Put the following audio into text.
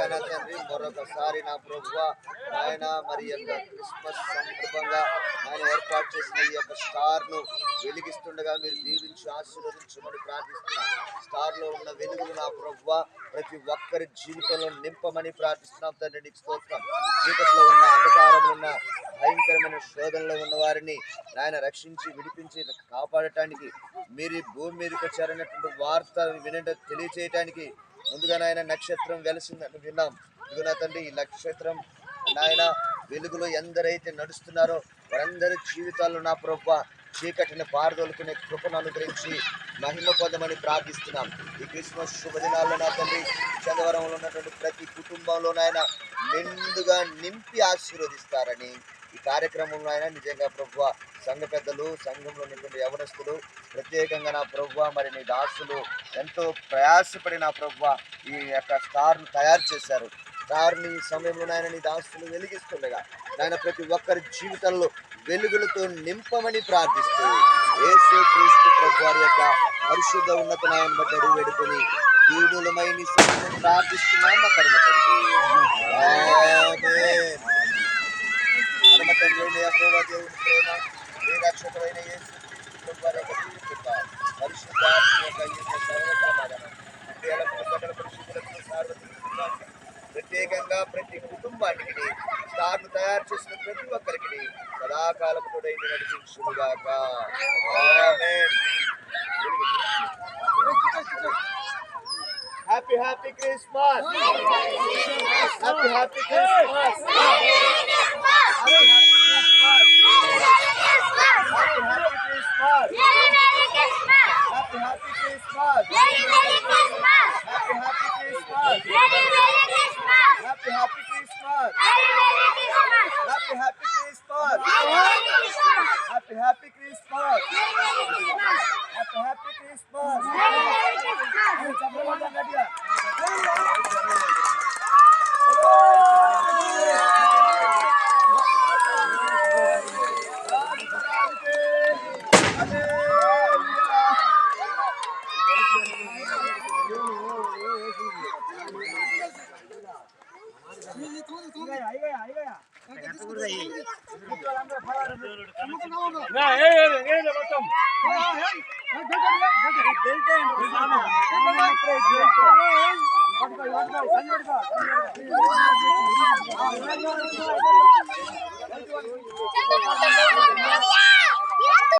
నాయన తండ్రి మరొకసారి నా ప్రభువా నాయన మరి యొక్క క్రిస్మస్ సందర్భంగా ఆయన ఏర్పాటు చేసిన ఈ యొక్క స్టార్ ను వెలిగిస్తుండగా మీరు దీవించి ఆశీర్వదించమని ప్రార్థిస్తున్నాం. స్టార్ లో ఉన్న వెలుగులు నా ప్రభువా ప్రతి ఒక్కరి జీవితంలో నింపమని ప్రార్థిస్తున్నాం తండ్రి. నీకు స్తోత్రం. చీకట్లో ఉన్న అంధకారంలో ఉన్న భయంకరమైన శోధనలో ఉన్న వారిని నాయన రక్షించి విడిపించి కాపాడటానికి మీరు భూమి మీదకి వచ్చారన్నటువంటి వార్త తెలియచేయటానికి ముందుగా నాయన నక్షత్రం వెలిసిందని విన్నాం. ఇదిగో తండ్రి ఈ నక్షత్రం నాయన వెలుగులో ఎందరైతే నడుస్తున్నారో వారందరి జీవితాల్లో నా ప్రభువా చీకటిని పారదోలుకునే కృపను అనుగ్రహించి మహిమ పొందమని ప్రార్థిస్తున్నాం. ఈ క్రిస్మస్ శుభదినాల్లో నా తండ్రి చందవరంలో ఉన్నటువంటి ప్రతి కుటుంబంలోనైనా మెండుగా నింపి ఆశీర్వదిస్తారని ఈ కార్యక్రమంలో అయినా నిజంగా ప్రభువా సంఘ పెద్దలు సంఘంలో ఉన్నటువంటి యవనస్తులు ప్రత్యేకంగా నా ప్రభువా మరి నీ దాసులు ఎంతో ప్రయాసపడి నా ప్రభువా ఈ యొక్క స్టార్ను తయారు చేశారు. స్టార్ని ఈ సమయంలో నాయన నీ దాసులు వెలిగిస్తుండగా నాయన ప్రతి ఒక్కరి జీవితంలో వెలుగులతో నింపమని ప్రార్థిస్తూ యేసు క్రీస్తు ప్రభు వారి యొక్క పరిశుద్ధ ఉన్నత నామమును బట్టి అడుగు వేడుకొని దీనులమై నీ సన్నిధిని ప్రార్థిస్తున్నాం మా పరమ తండ్రి. ఆమేన్. పరమ తండ్రి అయిన యెహోవా దేవుని ప్రేమ నీ రక్షకుడైన యేసు క్రీస్తు ప్రభు వారి యొక్క కృప పరిశుద్ధాత్మ యొక్క సర్వసమాధానం ప్రత్యేకంగా ప్రతి కుటుంబానికి స్టార్ను తయారు చేసిన ప్రతి ఒక్కరికి సదాకాలము తోడైంది నడిపించుగాక. ఆమేన్. Happy happy Christmas. Happy happy Christmas.